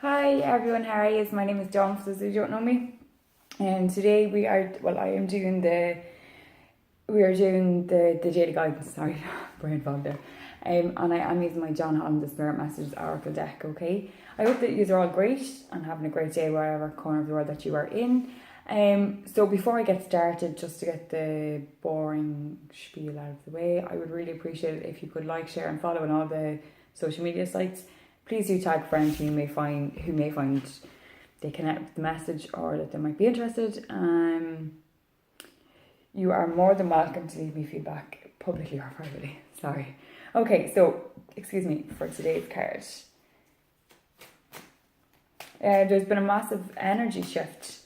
Hi everyone, how are you? My name is Dawn, for those who don't know me. And today we are doing the daily guidance, sorry, brain fog there. And I am using my John Holland The Spirit Messages Oracle deck, okay? I hope that you are all great and having a great day wherever corner of the world that you are in. So before I get started, just to get the boring spiel out of the way, I would really appreciate it if you could like, share and follow on all the social media sites. Please do tag friends who may find they connect with the message or that they might be interested. You are more than welcome to leave me feedback publicly or privately. Sorry. Okay, so excuse me for today's card. There's been a massive energy shift.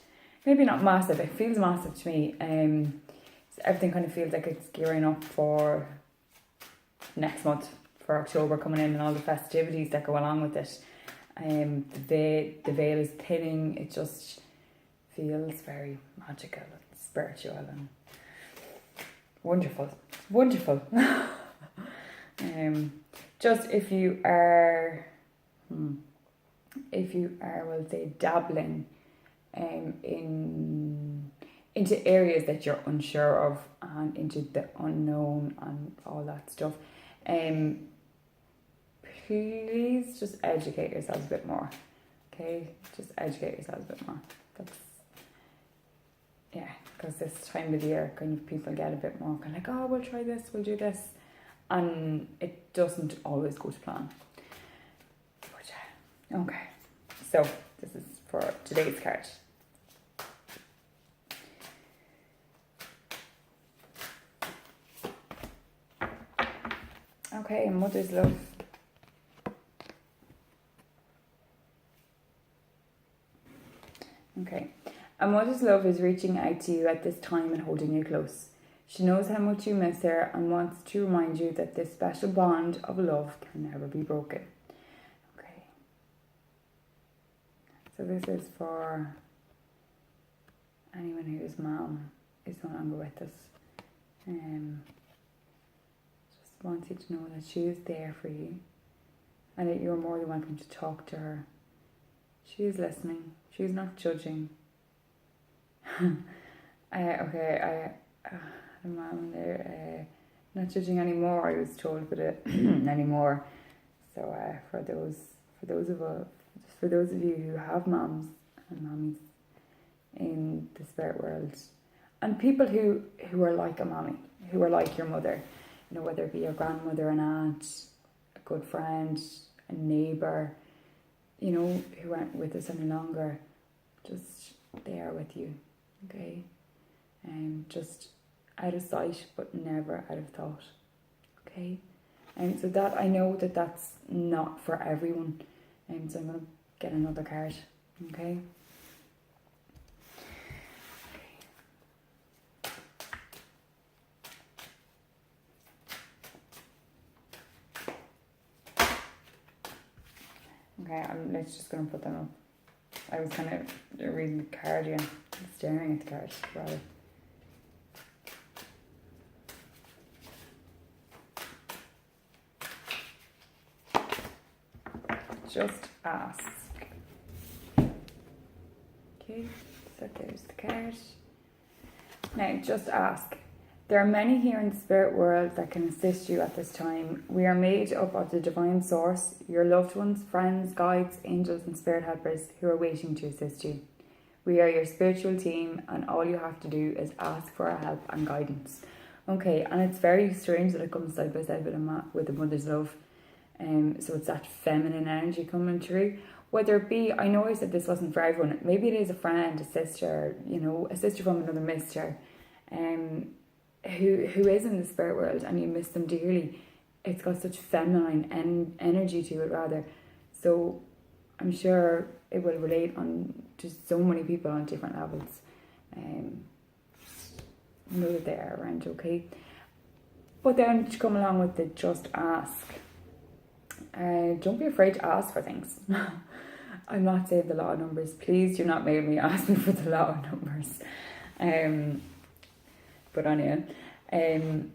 Maybe not massive. It feels massive to me. Everything kind of feels like it's gearing up for next month, for October coming in, and all the festivities that go along with it. The veil is thinning. It just feels very magical and spiritual and wonderful. Just if you are, we'll say, dabbling into areas that you're unsure of and into the unknown and all that stuff, please just educate yourselves a bit more. Okay, just educate yourselves a bit more. Because this time of the year, kind of people get a bit more kind of like, oh, we'll try this, we'll do this, and it doesn't always go to plan. But yeah, okay. So this is for today's card. Okay, mother's love. Okay. A mother's love is reaching out to you at this time and holding you close. She knows how much you miss her and wants to remind you that this special bond of love can never be broken. Okay. So this is for anyone whose mom is no longer with us. Just wants you to know that she is there for you and that you're more than welcome to talk to her. She is listening. She's not judging. Mom, they're not judging anymore, I was told, but anymore. So for those of you who have moms and mommies in the spirit world, and people who are like a mommy, who are like your mother, you know, whether it be your grandmother, an aunt, a good friend, a neighbour, you know, who aren't with us any longer, just there with you, okay? Just out of sight, but never out of thought, okay? And so that, I know that that's not for everyone, so I'm going to get another card, okay? Okay, I'm just going to put them up. I was kind of reading the card here, staring at the card, rather. Just ask. Okay, so there's the card. Now, just ask. There are many here in the spirit world that can assist you at this time. We are made up of the divine source, your loved ones, friends, guides, angels and spirit helpers who are waiting to assist you. We are your spiritual team and all you have to do is ask for our help and guidance. Okay, and it's very strange that it comes side by side with a mother's love. So it's that feminine energy coming through. Whether it be, I know I said this wasn't for everyone, maybe it is a friend, a sister, you know, a sister from another mister, who is in the spirit world and you miss them dearly. It's got such feminine energy to it, rather. So I'm sure it will relate on to so many people on different levels. Know that they are around, okay? But then to come along with the just ask. Don't be afraid to ask for things. I'm not saying the law of numbers. Please do not make me ask me for the law of numbers. But anyway, you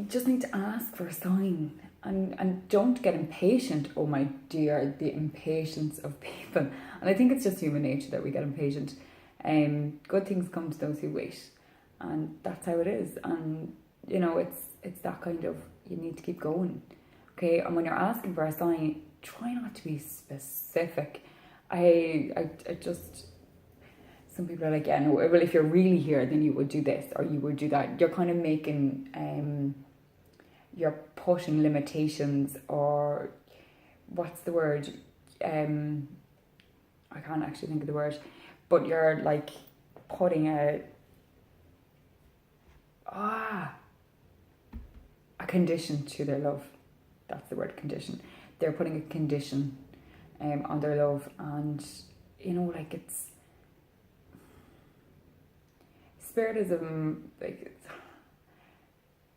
just need to ask for a sign. And don't get impatient. Oh my dear, the impatience of people. And I think it's just human nature that we get impatient. Good things come to those who wait, and that's how it is. And it's that kind of, you need to keep going, okay? And when you're asking for a sign, try not to be specific. I just, some people are like, yeah, no, well, if you're really here, then you would do this or you would do that. You're kind of making you're putting limitations, or what's the word? I can't actually think of the word, but you're like putting a condition to their love. That's the word, condition. They're putting a condition on their love, and like, it's spiritism, like,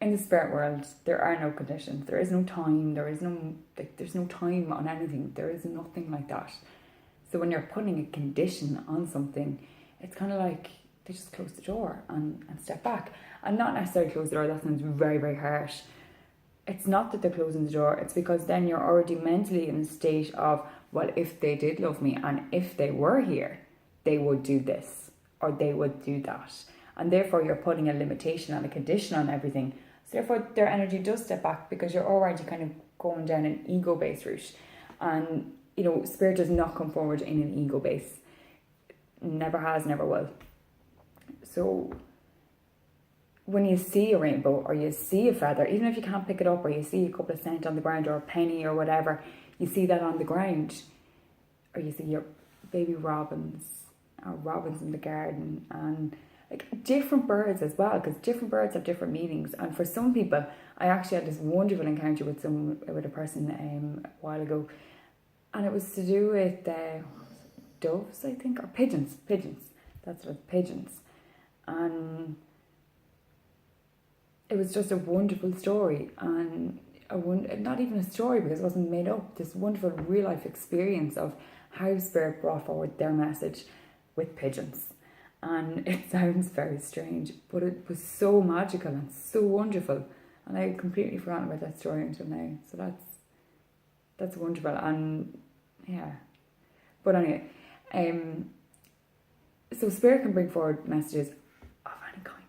in the spirit world, there are no conditions. There is no time. There's no time on anything. There is nothing like that. So when you're putting a condition on something, it's kind of like they just close the door and step back. And not necessarily close the door, that sounds very, very harsh. It's not that they're closing the door, it's because then you're already mentally in a state of, well, if they did love me and if they were here, they would do this or they would do that. And therefore you're putting a limitation and a condition on everything. So therefore their energy does step back, because you're already kind of going down an ego-based route. And, spirit does not come forward in an ego base. Never has, never will. So when you see a rainbow or you see a feather, even if you can't pick it up, or you see a couple of cents on the ground or a penny or whatever, you see that on the ground, or you see your baby robins or robins in the garden, and like different birds as well, because different birds have different meanings. And for some people, I actually had this wonderful encounter with a person a while ago, and it was to do with doves, I think, or pigeons. That's what, pigeons. And it was just a wonderful story, and not even a story because it wasn't made up. This wonderful real life experience of how spirit brought forward their message with pigeons. And it sounds very strange, but it was so magical and so wonderful, and I had completely forgotten about that story until now. So that's wonderful. And yeah, but anyway, so spirit can bring forward messages of any kind,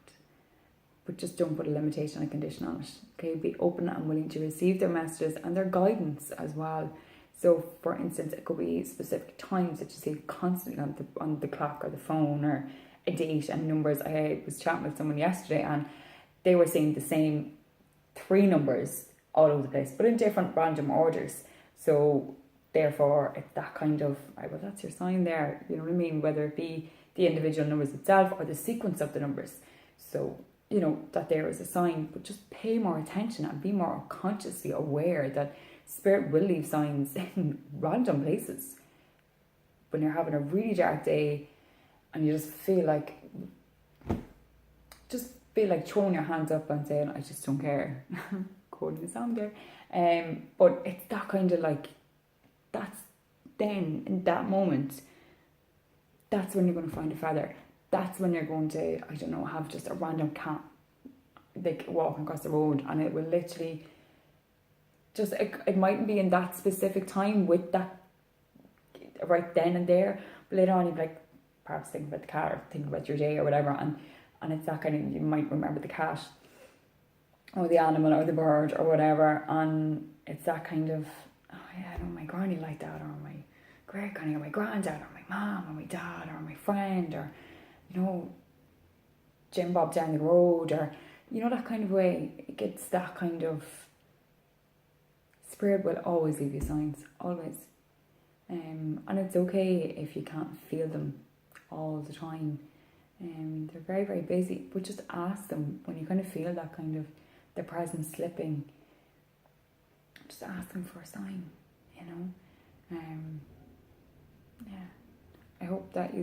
but just don't put a limitation and a condition on it. Okay, be open and willing to receive their messages and their guidance as well. So, for instance, it could be specific times that you see constantly on the clock or the phone, or a date and numbers. I was chatting with someone yesterday, and they were seeing the same 3 numbers all over the place, but in different random orders. So, therefore, it's that kind of, well, that's your sign there. You know what I mean? Whether it be the individual numbers itself or the sequence of the numbers. So, that there is a sign, but just pay more attention and be more consciously aware that spirit will leave signs in random places. When you're having a really dark day and you just feel like throwing your hands up and saying, I just don't care. Quoting the song there. But it's that kind of like, that's then, in that moment, that's when you're going to find a feather. That's when you're going to, I don't know, have just a random cat like walking across the road, and it will literally just, it mightn't be in that specific time with that right then and there, but later on you'd be like, perhaps think about the cat or think about your day or whatever, and it's that kind of, you might remember the cat or the animal or the bird or whatever, and it's that kind of, oh yeah, no, my granny like that, or my great granny, or my granddad, or my mom, or my dad, or my friend, or Jim Bob down the road, or that kind of way. It gets that kind of, spirit will always leave you signs, always. And it's okay if you can't feel them all the time. They're very, very busy, but just ask them when you kind of feel that kind of their presence slipping. Just ask them for a sign, yeah. I hope that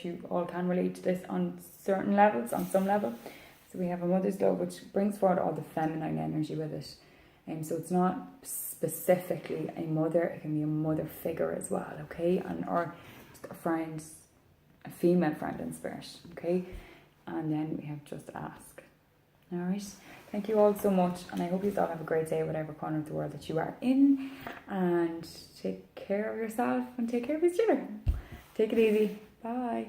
you all can relate to this on certain levels, on some level. So we have a mother's love, which brings forward all the feminine energy with it. So it's not specifically a mother, it can be a mother figure as well, okay? Or just a friend, a female friend in spirit, okay? And then we have just ask. Alright, Thank you all so much, and I hope you all have a great day, whatever corner of the world that you are in, and take care of yourself and take care of each other. Take it easy. Bye.